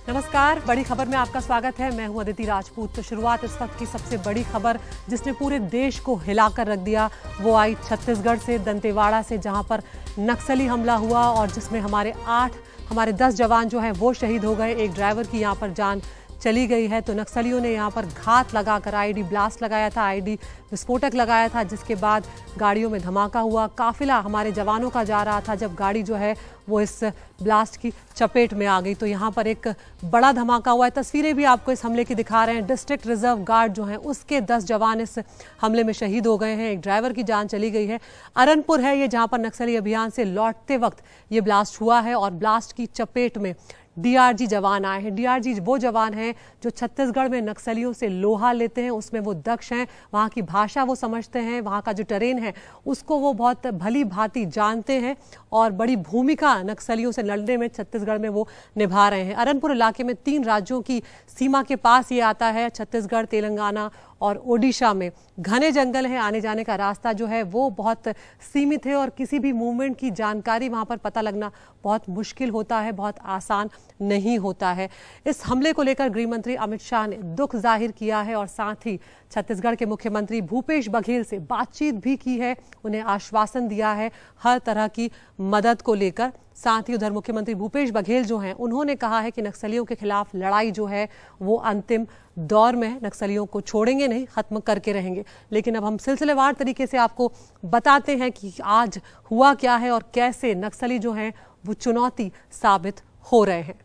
नमस्कार, बड़ी खबर में आपका स्वागत है। मैं हूं अदिति राजपूत। तो शुरुआत इस वक्त की सबसे बड़ी खबर जिसने पूरे देश को हिलाकर रख दिया वो आई छत्तीसगढ़ से, दंतेवाड़ा से, जहां पर नक्सली हमला हुआ और जिसमें हमारे 10 जवान जो हैं वो शहीद हो गए। एक ड्राइवर की यहां पर जान चली गई है। तो नक्सलियों ने यहाँ पर घात लगाकर आईडी ब्लास्ट लगाया था, आईडी विस्फोटक लगाया था, जिसके बाद गाड़ियों में धमाका हुआ। काफिला हमारे जवानों का जा रहा था जब गाड़ी जो है वो इस ब्लास्ट की चपेट में आ गई। तो यहाँ पर एक बड़ा धमाका हुआ है। तस्वीरें भी आपको इस हमले की दिखा रहे हैं। डिस्ट्रिक्ट रिजर्व गार्ड जो है उसके 10 जवान इस हमले में शहीद हो गए हैं। एक ड्राइवर की जान चली गई है। अरनपुर है ये, जहाँ पर नक्सली अभियान से लौटते वक्त ये ब्लास्ट हुआ है और ब्लास्ट की चपेट में डीआरजी जवान आए हैं। डीआरजी वो जवान हैं जो छत्तीसगढ़ में नक्सलियों से लोहा लेते हैं, उसमें वो दक्ष हैं। वहाँ की भाषा वो समझते हैं, वहाँ का जो टेरेन है उसको वो बहुत भली भांति जानते हैं और बड़ी भूमिका नक्सलियों से लड़ने में छत्तीसगढ़ में वो निभा रहे हैं। अरनपुर इलाके में 3 राज्यों की सीमा के पास ये आता है। छत्तीसगढ़, तेलंगाना और ओडिशा में घने जंगल है। आने जाने का रास्ता जो है वो बहुत सीमित है और किसी भी मूवमेंट की जानकारी वहां पर पता लगना बहुत मुश्किल होता है, बहुत आसान नहीं होता है। इस हमले को लेकर गृह मंत्री अमित शाह ने दुख जाहिर किया है और साथ ही छत्तीसगढ़ के मुख्यमंत्री भूपेश बघेल से बातचीत भी की है। उन्हें आश्वासन दिया है हर तरह की मदद को लेकर। साथ ही उधर मुख्यमंत्री भूपेश बघेल जो हैं उन्होंने कहा है कि नक्सलियों के खिलाफ लड़ाई जो है वो अंतिम दौर में है। नक्सलियों को छोड़ेंगे नहीं, खत्म करके रहेंगे। लेकिन अब हम सिलसिलेवार तरीके से आपको बताते हैं कि आज हुआ क्या है और कैसे नक्सली जो हैं वो चुनौती साबित हो रहे हैं।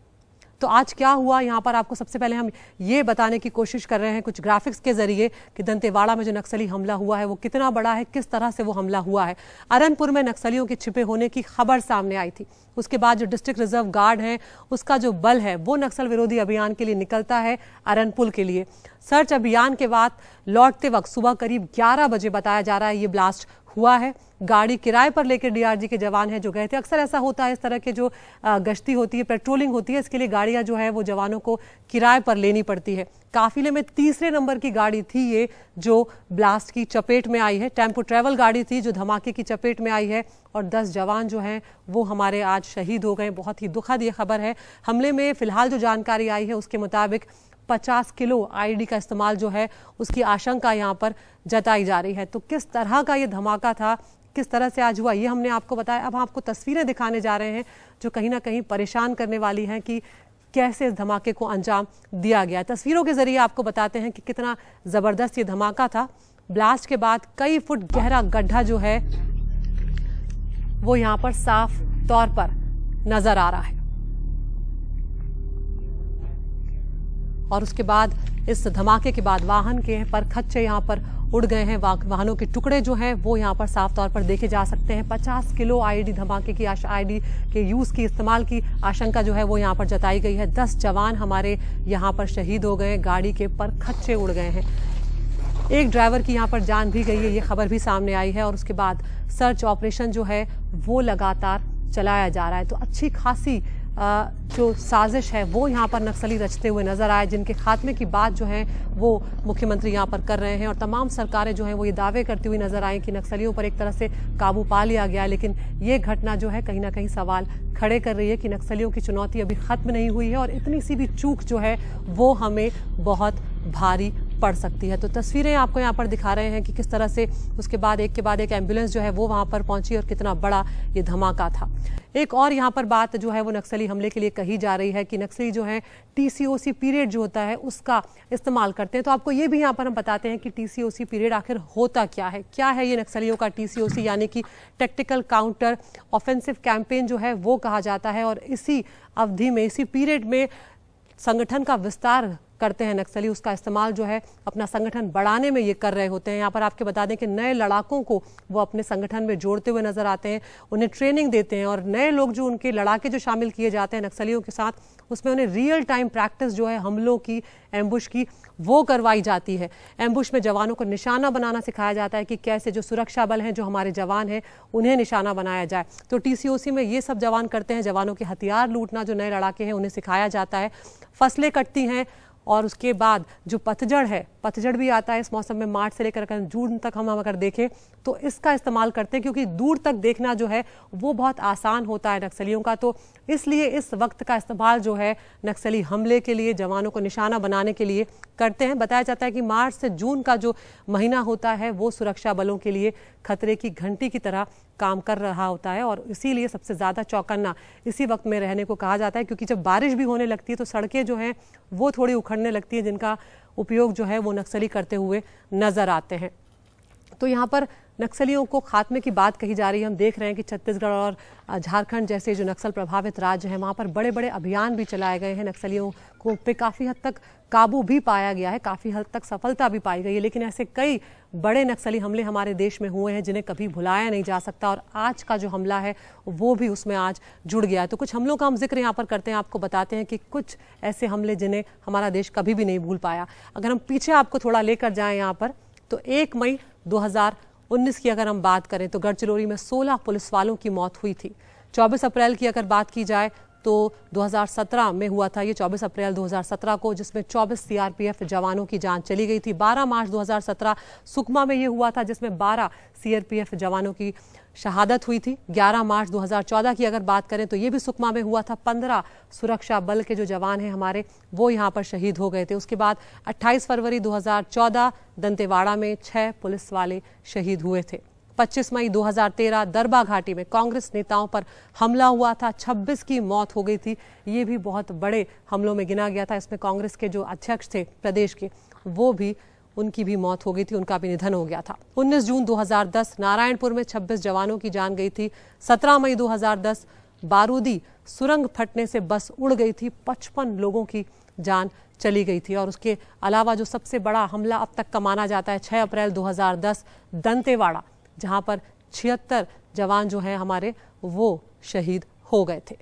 तो आज क्या हुआ, यहाँ पर आपको सबसे पहले हम ये बताने की कोशिश कर रहे हैं कुछ ग्राफिक्स के जरिए कि दंतेवाड़ा में जो नक्सली हमला हुआ है वो कितना बड़ा है, किस तरह से वो हमला हुआ है। अरनपुर में नक्सलियों के छिपे होने की खबर सामने आई थी। उसके बाद जो डिस्ट्रिक्ट रिजर्व गार्ड है उसका जो बल है वो नक्सल विरोधी अभियान के लिए निकलता है अरनपुर के लिए। सर्च अभियान के बाद लौटते वक्त सुबह करीब 11 बजे बताया जा रहा है ये ब्लास्ट हुआ है। गाड़ी किराए पर लेकर डीआरजी के जवान हैं जो गए थे। अक्सर ऐसा होता है, इस तरह के जो गश्ती होती है, पेट्रोलिंग होती है, इसके लिए गाड़ियां जो है वो जवानों को किराए पर लेनी पड़ती है। काफिले में तीसरे नंबर की गाड़ी थी ये जो ब्लास्ट की चपेट में आई है। टेम्पो ट्रैवल गाड़ी थी जो धमाके की चपेट में आई है और 10 जवान जो हैं वो हमारे आज शहीद हो गए। बहुत ही दुखद ये खबर है। हमले में फिलहाल जो जानकारी आई है उसके मुताबिक 50 किलो आईडी का इस्तेमाल जो है उसकी आशंका यहाँ पर जताई जा रही है। तो किस तरह का ये धमाका था, किस तरह से आज हुआ, ये हमने आपको बताया। अब हम आपको तस्वीरें दिखाने जा रहे हैं जो कहीं ना कहीं परेशान करने वाली हैं कि कैसे इस धमाके को अंजाम दिया गया। तस्वीरों के जरिए आपको बताते हैं कि कितना जबरदस्त ये धमाका था। ब्लास्ट के बाद कई फुट गहरा गड्ढा जो है वो यहाँ पर साफ तौर पर नजर आ रहा है और उसके बाद इस धमाके के बाद वाहन के परखच्चे यहाँ पर उड़ गए हैं। वाहनों के टुकड़े जो हैं वो यहाँ पर साफ तौर पर देखे जा सकते हैं। 50 किलो आईडी धमाके की आईडी के यूज की इस्तेमाल की आशंका जो है वो यहाँ पर जताई गई है। 10 जवान हमारे यहाँ पर शहीद हो गए, गाड़ी के परखच्चे उड़ गए हैं। एक ड्राइवर की यहाँ पर जान भी गई है, ये खबर भी सामने आई है और उसके बाद सर्च ऑपरेशन जो है वो लगातार चलाया जा रहा है। तो अच्छी खासी जो साजिश है वो यहाँ पर नक्सली रचते हुए नजर आए, जिनके खात्मे की बात जो है वो मुख्यमंत्री यहाँ पर कर रहे हैं और तमाम सरकारें जो हैं वो ये दावे करती हुई नजर आई कि नक्सलियों पर एक तरह से काबू पा लिया गया है। लेकिन ये घटना जो है कहीं ना कहीं सवाल खड़े कर रही है कि नक्सलियों की चुनौती अभी खत्म नहीं हुई है और इतनी सी भी चूक जो है वो हमें बहुत भारी पड़ सकती है। तो तस्वीरें आपको यहाँ पर दिखा रहे हैं कि किस तरह से उसके बाद एक एम्बुलेंस जो है वो वहाँ पर पहुंची और कितना बड़ा ये धमाका था। एक और यहाँ पर बात जो है वो नक्सली हमले के लिए कही जा रही है कि नक्सली जो है टीसीओसी पीरियड जो होता है उसका इस्तेमाल करते हैं। तो आपको ये भी यहाँ पर हम बताते हैं कि टीसीओसी पीरियड आखिर होता क्या है ये नक्सलियों का टीसीओसी, यानी कि टैक्टिकल काउंटर ऑफेंसिव कैंपेन जो है वो कहा जाता है। और इसी अवधि में, इसी पीरियड में संगठन का विस्तार करते हैं नक्सली। उसका इस्तेमाल जो है अपना संगठन बढ़ाने में ये कर रहे होते हैं। यहाँ पर आपके बता दें कि नए लड़ाकों को वो अपने संगठन में जोड़ते हुए नजर आते हैं, उन्हें ट्रेनिंग देते हैं और नए लोग जो उनके लड़ाके जो शामिल किए जाते हैं नक्सलियों के साथ, उसमें उन्हें रियल टाइम प्रैक्टिस जो है हमलों की, एम्बुश की, वो करवाई जाती है। एम्बुश में जवानों को निशाना बनाना सिखाया जाता है कि कैसे जो सुरक्षा बल हैं, जो हमारे जवान हैं, उन्हें निशाना बनाया जाए। तो टीसीओसी में ये सब जवान करते हैं। जवानों के हथियार लूटना, जो नए लड़ाके हैं उन्हें सिखाया जाता है। फसलें कटती हैं और उसके बाद जो पतझड़ है पतझड़ भी आता है इस मौसम में, मार्च से लेकर जून तक हम अगर देखें तो इसका इस्तेमाल करते हैं, क्योंकि दूर तक देखना जो है वो बहुत आसान होता है नक्सलियों का। तो इसलिए इस वक्त का इस्तेमाल जो है नक्सली हमले के लिए, जवानों को निशाना बनाने के लिए करते हैं। बताया जाता है कि मार्च से जून का जो महीना होता है वो सुरक्षा बलों के लिए खतरे की घंटी की तरह काम कर रहा होता है, और इसीलिए सबसे ज़्यादा चौकन्ना इसी वक्त में रहने को कहा जाता है, क्योंकि जब बारिश भी होने लगती है तो सड़कें जो हैं वो थोड़ी उखड़ने लगती हैं, जिनका उपयोग जो है वो नक्सली करते हुए नजर आते हैं। तो यहाँ पर नक्सलियों को खात्मे की बात कही जा रही है। हम देख रहे हैं कि छत्तीसगढ़ और झारखंड जैसे जो नक्सल प्रभावित राज्य हैं वहाँ पर बड़े बड़े अभियान भी चलाए गए हैं। नक्सलियों को पे काफ़ी हद तक काबू भी पाया गया है, काफ़ी हद तक सफलता भी पाई गई है, लेकिन ऐसे कई बड़े नक्सली हमले हमारे देश में हुए हैं जिन्हें कभी भुलाया नहीं जा सकता, और आज का जो हमला है वो भी उसमें आज जुड़ गया है। तो कुछ हमलों का हम जिक्र यहाँ पर करते हैं, आपको बताते हैं कि कुछ ऐसे हमले जिन्हें हमारा देश कभी भी नहीं भूल पाया। अगर हम पीछे आपको थोड़ा लेकर जाएं यहाँ पर, तो 1 मई 2019 की अगर हम बात करें तो गढ़चिरौली में 16 पुलिस वालों की मौत हुई थी। 24 अप्रैल की अगर बात की जाए तो 2017 में हुआ था ये, 24 अप्रैल 2017 को, जिसमें 24 सीआरपीएफ जवानों की जान चली गई थी। 12 मार्च 2017 सुकमा में ये हुआ था, जिसमें 12 सीआरपीएफ जवानों की शहादत हुई थी। 11 मार्च 2014 की अगर बात करें तो ये भी सुकमा में हुआ था। 15 सुरक्षा बल के जो जवान हैं हमारे वो यहाँ पर शहीद हो गए थे। उसके बाद 28 फरवरी 2014 दंतेवाड़ा में 6 पुलिस वाले शहीद हुए थे। 25 मई 2013 दरबा घाटी में कांग्रेस नेताओं पर हमला हुआ था, 26 की मौत हो गई थी। ये भी बहुत बड़े हमलों में गिना गया था। इसमें कांग्रेस के जो अध्यक्ष थे प्रदेश के, वो भी, उनकी भी मौत हो गई थी, उनका भी निधन हो गया था। 19 जून 2010 नारायणपुर में 26 जवानों की जान गई थी। 17 मई 2010 बारूदी सुरंग फटने से बस उड़ गई थी, 55 लोगों की जान चली गई थी। और उसके अलावा जो सबसे बड़ा हमला अब तक का माना जाता है, 6 अप्रैल 2010 दंतेवाड़ा, जहां पर 76 जवान जो हैं हमारे वो शहीद हो गए थे।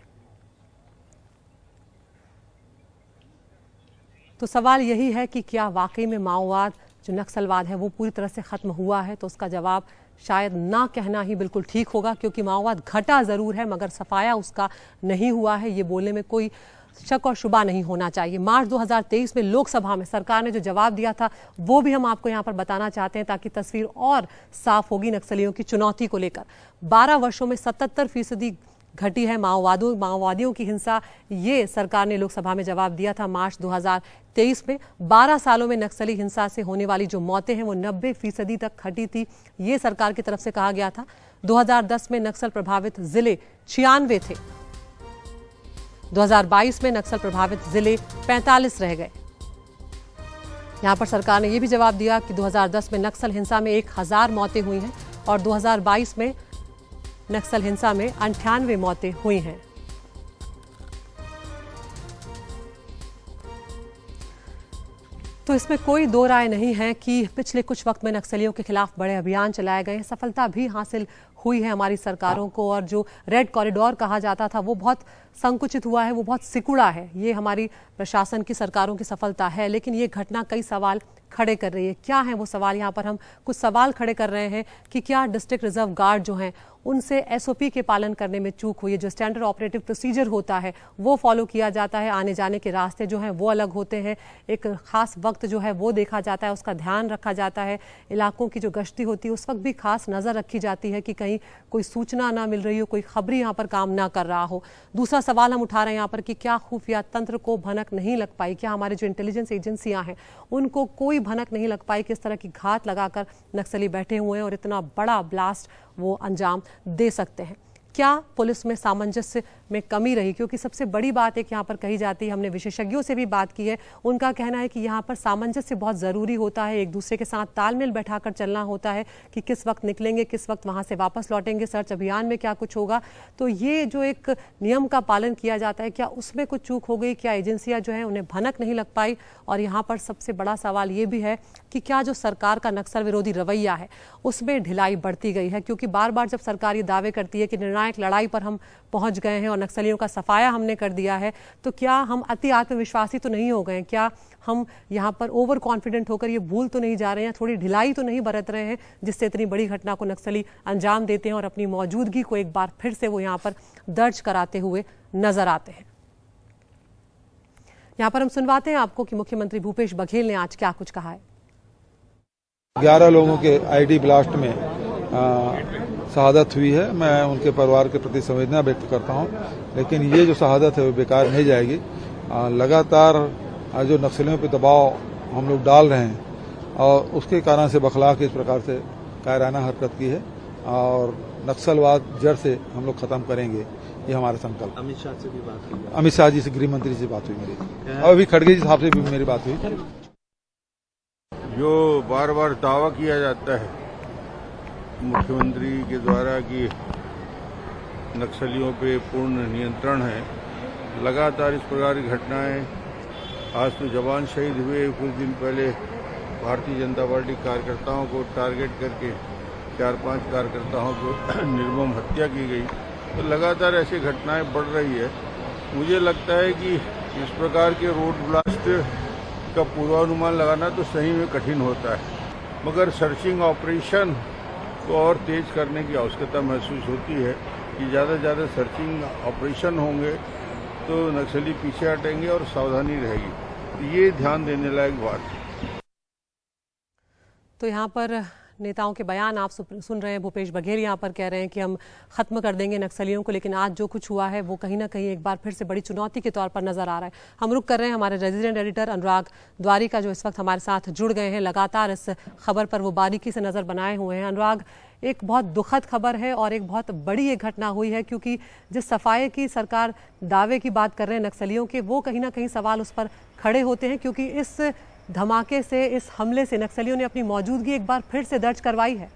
तो सवाल यही है कि क्या वाकई में माओवाद, जो नक्सलवाद है, वो पूरी तरह से खत्म हुआ है? तो उसका जवाब शायद ना कहना ही बिल्कुल ठीक होगा, क्योंकि माओवाद घटा जरूर है मगर सफाया उसका नहीं हुआ है, ये बोलने में कोई शक और शुबा नहीं होना चाहिए। मार्च 2023 में लोकसभा में सरकार ने जो जवाब दिया था वो भी हम आपको यहाँ पर बताना चाहते हैं, ताकि तस्वीर और साफ होगी नक्सलियों की चुनौती को लेकर। 12 वर्षों में 77% घटी है माओवादियों की हिंसा, ये सरकार ने लोकसभा में जवाब दिया था मार्च 2023 में। 12 सालों में नक्सली हिंसा से होने वाली जो मौतें हैं वो 90% तक घटी थी, ये सरकार की तरफ से कहा गया था। 2010 में नक्सल प्रभावित जिले 96 थे, 2022 में नक्सल प्रभावित जिले 45 रह गए। यहां पर सरकार ने यह भी जवाब दिया कि 2010 में नक्सल हिंसा में 1000 मौतें हुई हैं और 2022 में नक्सल हिंसा में 98 मौतें हुई हैं। तो इसमें कोई दो राय नहीं है कि पिछले कुछ वक्त में नक्सलियों के खिलाफ बड़े अभियान चलाए गए हैं, सफलता भी हासिल हुई है हमारी सरकारों को, और जो रेड कॉरिडोर कहा जाता था वो बहुत संकुचित हुआ है, वो बहुत सिकुड़ा है। ये हमारी प्रशासन की, सरकारों की सफलता है, लेकिन ये घटना कई सवाल खड़े कर रही है। क्या है वो सवाल? यहाँ पर हम कुछ सवाल खड़े कर रहे हैं कि क्या डिस्ट्रिक्ट रिजर्व गार्ड जो हैं उनसे एसओपी के पालन करने में चूक हुई है? जो स्टैंडर्ड ऑपरेटिव प्रोसीजर होता है वो फॉलो किया जाता है, आने जाने के रास्ते जो हैं वो अलग होते हैं, एक खास वक्त जो है वो देखा जाता है, उसका ध्यान रखा जाता है, इलाकों की जो गश्ती होती है उस वक्त भी खास नज़र रखी जाती है कि कहीं कोई सूचना ना मिल रही हो, कोई खबरी यहाँ पर काम ना कर रहा हो। दूसरा सवाल हम उठा रहे हैं यहाँ पर कि क्या खुफिया तंत्र को भनक नहीं लग पाई, क्या हमारे जो इंटेलिजेंस एजेंसियाँ हैं उनको कोई भनक नहीं लग पाई, किस तरह की घात लगाकर नक्सली बैठे हुए हैं और इतना बड़ा ब्लास्ट वो अंजाम दे सकते हैं? क्या पुलिस में सामंजस्य में कमी रही? क्योंकि सबसे बड़ी बात एक यहाँ पर कही जाती है, हमने विशेषज्ञों से भी बात की है, उनका कहना है कि यहाँ पर सामंजस्य बहुत ज़रूरी होता है, एक दूसरे के साथ तालमेल बैठाकर चलना होता है कि किस वक्त निकलेंगे, किस वक्त वहाँ से वापस लौटेंगे, सर्च अभियान में क्या कुछ होगा। तो ये जो एक नियम का पालन किया जाता है, क्या उसमें कुछ चूक हो गई? क्या एजेंसियाँ जो हैं उन्हें भनक नहीं लग पाई? और यहाँ पर सबसे बड़ा सवाल ये भी है कि क्या जो सरकार का नक्सल विरोधी रवैया है उसमें ढिलाई बढ़ती गई है? क्योंकि बार बार जब सरकार ये दावे करती है कि निर्णायक लड़ाई पर हम पहुंच गए हैं और नक्सलियों का सफाया हमने कर दिया है, तो क्या हम अति आत्मविश्वासी तो नहीं हो गए? क्या हम यहाँ पर ओवर कॉन्फिडेंट होकर ये भूल तो नहीं जा रहे हैं, थोड़ी ढिलाई तो नहीं बरत रहे हैं, जिससे इतनी बड़ी घटना को नक्सली अंजाम देते हैं और अपनी मौजूदगी को एक बार फिर से वो यहाँ पर दर्ज कराते हुए नजर आते हैं? यहाँ पर हम सुनवाते हैं आपको कि मुख्यमंत्री भूपेश बघेल ने आज क्या कुछ कहा है। 11 लोगों के आईडी ब्लास्ट में शहादत हुई है। मैं उनके परिवार के प्रति संवेदना व्यक्त करता हूं, लेकिन ये जो शहादत है वो बेकार नहीं जाएगी। लगातार जो नक्सलियों पर दबाव हम लोग डाल रहे हैं और उसके कारण से बखला के इस प्रकार से कायराना हरकत की है और नक्सलवाद जड़ से हम लोग खत्म करेंगे, ये हमारा संकल्प। अमित शाह से भी बात हुई? अमित शाह जी से, गृह मंत्री से बात हुई मेरी, और अभी खड़गे जी साहब से भी मेरी बात हुई। जो बार बार दावा किया जाता है मुख्यमंत्री के द्वारा कि नक्सलियों पे पूर्ण नियंत्रण है, लगातार इस प्रकार की घटनाएं, आज तो जवान शहीद हुए, कुछ दिन पहले भारतीय जनता पार्टी कार्यकर्ताओं को टारगेट करके 4-5 कार्यकर्ताओं को निर्मम हत्या की गई। तो लगातार ऐसी घटनाएं बढ़ रही है। मुझे लगता है कि इस प्रकार के रोड ब्लास्ट का पूर्वानुमान लगाना तो सही में कठिन होता है, मगर सर्चिंग ऑपरेशन को और तेज करने की आवश्यकता महसूस होती है कि ज़्यादा से ज़्यादा सर्चिंग ऑपरेशन होंगे तो नक्सली पीछे हटेंगे और सावधानी रहेगी। ये ध्यान देने लायक बात है। तो यहाँ पर नेताओं के बयान आप सुन रहे हैं। भूपेश बघेल यहाँ पर कह रहे हैं कि हम खत्म कर देंगे नक्सलियों को, लेकिन आज जो कुछ हुआ है वो कहीं ना कहीं एक बार फिर से बड़ी चुनौती के तौर पर नजर आ रहा है। हम रुक कर रहे हैं हमारे रेजिडेंट एडिटर अनुराग द्वारिका, जो इस वक्त हमारे साथ जुड़ गए हैं, लगातार इस खबर पर वो बारीकी से नजर बनाए हुए हैं। अनुराग, एक बहुत दुखद खबर है और एक बहुत बड़ी एक घटना हुई है, क्योंकि जिस सफाई की सरकार दावे की बात कर रहे हैं नक्सलियों के, वो कहीं ना कहीं सवाल उस पर खड़े होते हैं, क्योंकि इस धमाके से, इस हमले से नक्सलियों ने अपनी मौजूदगी एक बार फिर से दर्ज करवाई है।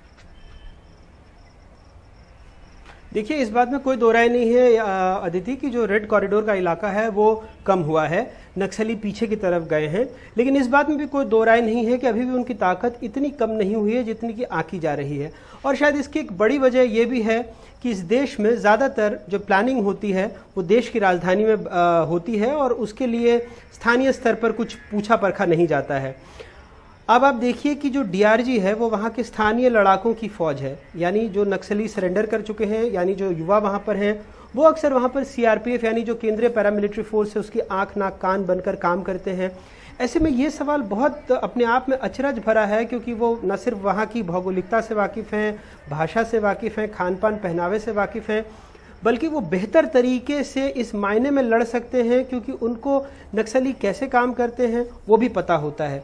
देखिए, इस बात में कोई दो राय नहीं है अदिति की जो रेड कॉरिडोर का इलाका है वो कम हुआ है, नक्सली पीछे की तरफ गए हैं, लेकिन इस बात में भी कोई दो राय नहीं है कि अभी भी उनकी ताकत इतनी कम नहीं हुई है जितनी कि आंकी जा रही है। और शायद इसकी एक बड़ी वजह यह भी है कि इस देश में ज़्यादातर जो प्लानिंग होती है वो देश की राजधानी में होती है और उसके लिए स्थानीय स्तर पर कुछ पूछा परखा नहीं जाता है। अब आप देखिए कि जो डीआरजी है वो वहाँ के स्थानीय लड़ाकों की फौज है, यानी जो नक्सली सरेंडर कर चुके हैं, यानी जो युवा वहाँ पर हैं, वो अक्सर वहाँ पर सीआरपीएफ यानी जो केंद्रीय पैरामिलिट्री फोर्स है उसकी आंख नाक कान बनकर काम करते हैं। ऐसे में ये सवाल बहुत अपने आप में अचरज भरा है, क्योंकि वो न सिर्फ वहाँ की भौगोलिकता से वाकिफ़ हैं, भाषा से वाकिफ़ हैं, खान पान पहनावे से वाकिफ़ हैं, बल्कि वो बेहतर तरीके से इस मायने में लड़ सकते हैं क्योंकि उनको नक्सली कैसे काम करते हैं वो भी पता होता है।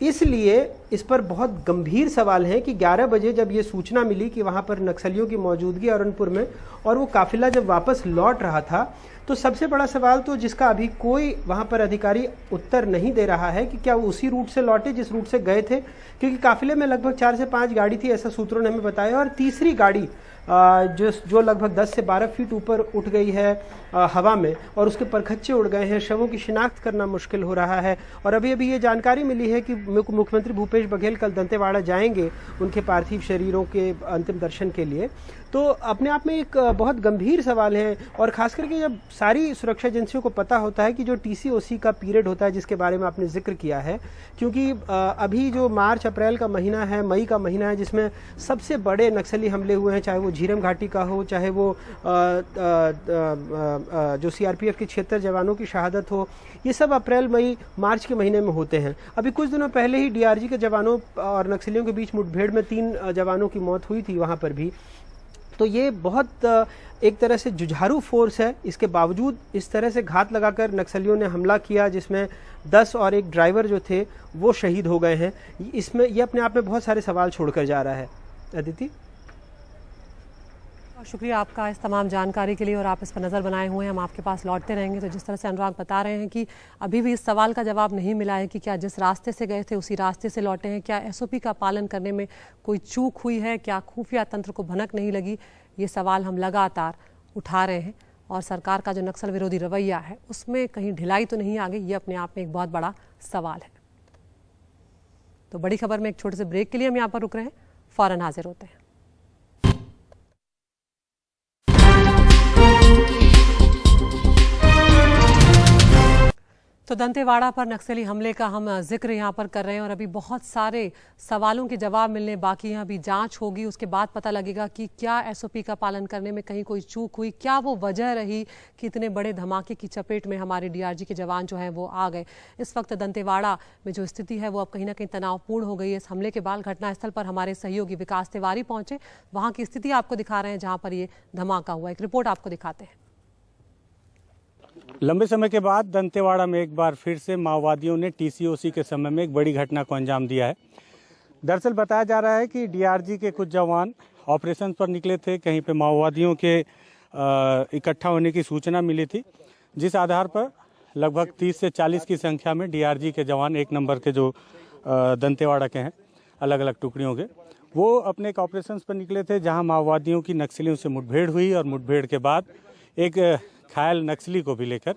इसलिए इस पर बहुत गंभीर सवाल है कि 11 बजे जब ये सूचना मिली कि वहाँ पर नक्सलियों की मौजूदगी अरुणपुर में, और वो काफिला जब वापस लौट रहा था, तो सबसे बड़ा सवाल तो जिसका अभी कोई वहाँ पर अधिकारी उत्तर नहीं दे रहा है कि क्या वो उसी रूट से लौटे जिस रूट से गए थे, क्योंकि काफिले में लगभग 4 से 5 गाड़ी थी, ऐसा सूत्रों ने हमें बताया, और तीसरी गाड़ी जो लगभग 10 से 12 फीट ऊपर उठ गई है हवा में और उसके परखच्चे उड़ गए हैं। शवों की शिनाख्त करना मुश्किल हो रहा है। और अभी अभी ये जानकारी मिली है कि मुख्यमंत्री भूपेश बघेल कल दंतेवाड़ा जाएंगे उनके पार्थिव शरीरों के अंतिम दर्शन के लिए। तो अपने आप में एक बहुत गंभीर सवाल है, और खास करके जब सारी सुरक्षा एजेंसियों को पता होता है कि जो टीसीओसी का पीरियड होता है जिसके बारे में आपने जिक्र किया है, क्योंकि अभी जो मार्च अप्रैल का महीना है, मई का महीना है, जिसमें सबसे बड़े नक्सली हमले हुए हैं, चाहे वो झीरम घाटी का हो, चाहे वो जो सीआरपीएफ के 76 जवानों की शहादत हो, ये सब अप्रैल मई मार्च के महीने में होते हैं। अभी कुछ दिनों पहले ही डीआरजी के जवानों और नक्सलियों के बीच मुठभेड़ में 3 जवानों की मौत हुई थी वहाँ पर भी। तो ये बहुत एक तरह से जुझारू फोर्स है। इसके बावजूद इस तरह से घात लगाकर नक्सलियों ने हमला किया जिसमें 10 और एक ड्राइवर जो थे वो शहीद हो गए हैं। इसमें ये अपने आप में बहुत सारे सवाल छोड़कर जा रहा है। अदिति, शुक्रिया आपका इस तमाम जानकारी के लिए, और आप इस पर नज़र बनाए हुए हैं, हम आपके पास लौटते रहेंगे। तो जिस तरह से अनुराग बता रहे हैं कि अभी भी इस सवाल का जवाब नहीं मिला है कि क्या जिस रास्ते से गए थे उसी रास्ते से लौटे हैं, क्या एसओपी का पालन करने में कोई चूक हुई है, क्या खुफिया तंत्र को भनक नहीं लगी, ये सवाल हम लगातार उठा रहे हैं। और सरकार का जो नक्सल विरोधी रवैया है उसमें कहीं ढिलाई तो नहीं आ गई, ये अपने आप में एक बहुत बड़ा सवाल है। तो बड़ी खबर में एक छोटे से ब्रेक के लिए हम यहाँ पर रुक रहे हैं, फौरन हाजिर होते हैं। तो दंतेवाड़ा पर नक्सली हमले का हम जिक्र यहाँ पर कर रहे हैं और अभी बहुत सारे सवालों के जवाब मिलने बाकी हैं। अभी जांच होगी, उसके बाद पता लगेगा कि क्या एसओपी का पालन करने में कहीं कोई चूक हुई, क्या वो वजह रही कि इतने बड़े धमाके की चपेट में हमारे डीआरजी के जवान जो हैं वो आ गए। इस वक्त दंतेवाड़ा में जो स्थिति है वो अब कहीं ना कहीं तनावपूर्ण हो गई है। इस हमले के बाद घटनास्थल पर हमारे सहयोगी विकास तिवारी पहुंचे, वहां की स्थिति आपको दिखा रहे हैं जहां पर ये धमाका हुआ। एक रिपोर्ट आपको दिखाते हैं। लंबे समय के बाद दंतेवाड़ा में एक बार फिर से माओवादियों ने टीसीओसी के समय में एक बड़ी घटना को अंजाम दिया है। दरअसल बताया जा रहा है कि डीआरजी के कुछ जवान ऑपरेशन पर निकले थे। कहीं पे माओवादियों के इकट्ठा होने की सूचना मिली थी, जिस आधार पर लगभग 30 से 40 की संख्या में डीआरजी के जवान, एक नंबर के जो दंतेवाड़ा के हैं, अलग अलग टुकड़ियों के, वो अपने एक ऑपरेशन पर निकले थे जहाँ माओवादियों की नक्सलियों से मुठभेड़ हुई और मुठभेड़ के बाद एक घायल नक्सली को भी लेकर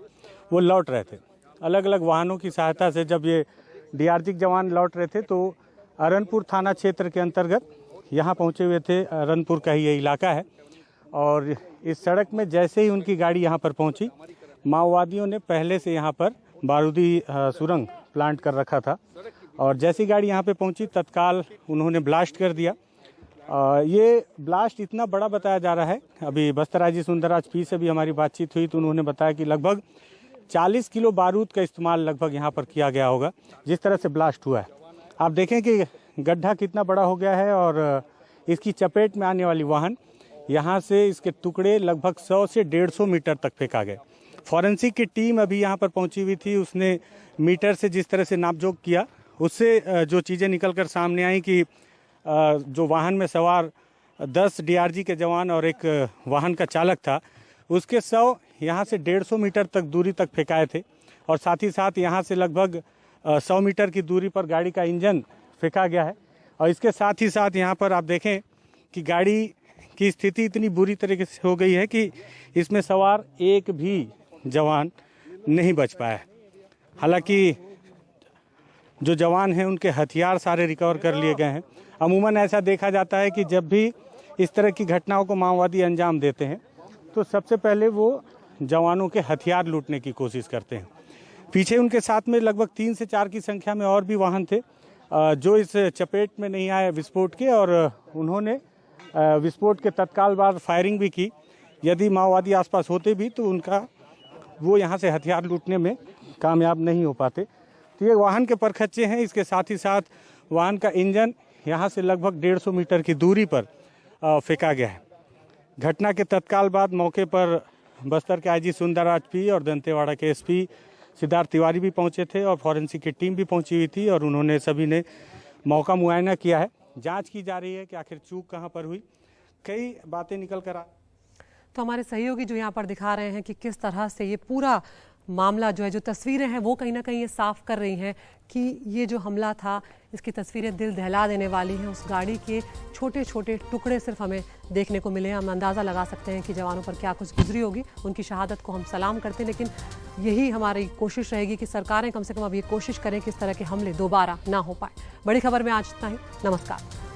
वो लौट रहे थे। अलग अलग वाहनों की सहायता से जब ये डीआरजी के जवान लौट रहे थे तो अरनपुर थाना क्षेत्र के अंतर्गत यहाँ पहुँचे हुए थे। अरनपुर का ही ये इलाका है और इस सड़क में जैसे ही उनकी गाड़ी यहाँ पर पहुँची, माओवादियों ने पहले से यहाँ पर बारूदी सुरंग प्लांट कर रखा था और जैसी गाड़ी यहाँ पे पहुँची तत्काल उन्होंने ब्लास्ट कर दिया। ये ब्लास्ट इतना बड़ा बताया जा रहा है। अभी बस्तर आईजी सुंदरराज पी से भी हमारी बातचीत हुई तो उन्होंने बताया कि लगभग 40 किलो बारूद का इस्तेमाल लगभग यहाँ पर किया गया होगा, जिस तरह से ब्लास्ट हुआ है। आप देखें कि गड्ढा कितना बड़ा हो गया है और इसकी चपेट में आने वाली वाहन, यहाँ से इसके टुकड़े लगभग 100 से 150 मीटर तक फेंका गए। फॉरेंसिक की टीम अभी यहाँ पर पहुँची हुई थी, उसने मीटर से जिस तरह से नापजोख किया, उससे जो चीज़ें निकल कर सामने आई कि जो वाहन में सवार 10 डीआरजी के जवान और एक वाहन का चालक था, उसके 100 यहाँ से 150 मीटर तक दूरी तक फेंकाए थे और साथ ही साथ यहाँ से लगभग 100 मीटर की दूरी पर गाड़ी का इंजन फेंका गया है। और इसके साथ ही साथ यहाँ पर आप देखें कि गाड़ी की स्थिति इतनी बुरी तरीके से हो गई है कि इसमें सवार एक भी जवान नहीं बच पाया। हालांकि जो जवान हैं उनके हथियार सारे रिकवर कर लिए गए हैं। अमूमन ऐसा देखा जाता है कि जब भी इस तरह की घटनाओं को माओवादी अंजाम देते हैं तो सबसे पहले वो जवानों के हथियार लूटने की कोशिश करते हैं। पीछे उनके साथ में लगभग 3 से 4 की संख्या में और भी वाहन थे जो इस चपेट में नहीं आए विस्फोट के, और उन्होंने विस्फोट के तत्काल बाद फायरिंग भी की। यदि माओवादी आसपास होते भी तो वो यहाँ से हथियार लूटने में कामयाब नहीं हो पाते। तो ये वाहन के परखच्चे हैं। इसके साथ ही साथ वाहन का इंजन यहाँ से लगभग 150 मीटर की दूरी पर फेंका गया है। घटना के तत्काल बाद मौके पर बस्तर के आईजी सुंदरराज पी और दंतेवाड़ा के एसपी सिद्धार्थ तिवारी भी पहुंचे थे और फॉरेंसिक की टीम भी पहुंची हुई थी और उन्होंने सभी ने मौका मुआयना किया है। जांच की जा रही है कि आखिर चूक कहां पर हुई। कई बातें निकल कर तो हमारे सहयोगी जो यहाँ पर दिखा रहे हैं कि किस तरह से ये पूरा मामला जो है, जो तस्वीरें हैं वो कहीं ना कहीं ये साफ कर रही हैं कि ये जो हमला था इसकी तस्वीरें दिल दहला देने वाली हैं। उस गाड़ी के छोटे छोटे टुकड़े सिर्फ हमें देखने को मिले हैं। हम अंदाज़ा लगा सकते हैं कि जवानों पर क्या कुछ गुजरी होगी। उनकी शहादत को हम सलाम करते हैं, लेकिन यही हमारी कोशिश रहेगी कि सरकारें कम से कम अब ये कोशिश करें कि इस तरह के हमले दोबारा ना हो पाए। बड़ी खबर में आज इतना ही। नमस्कार।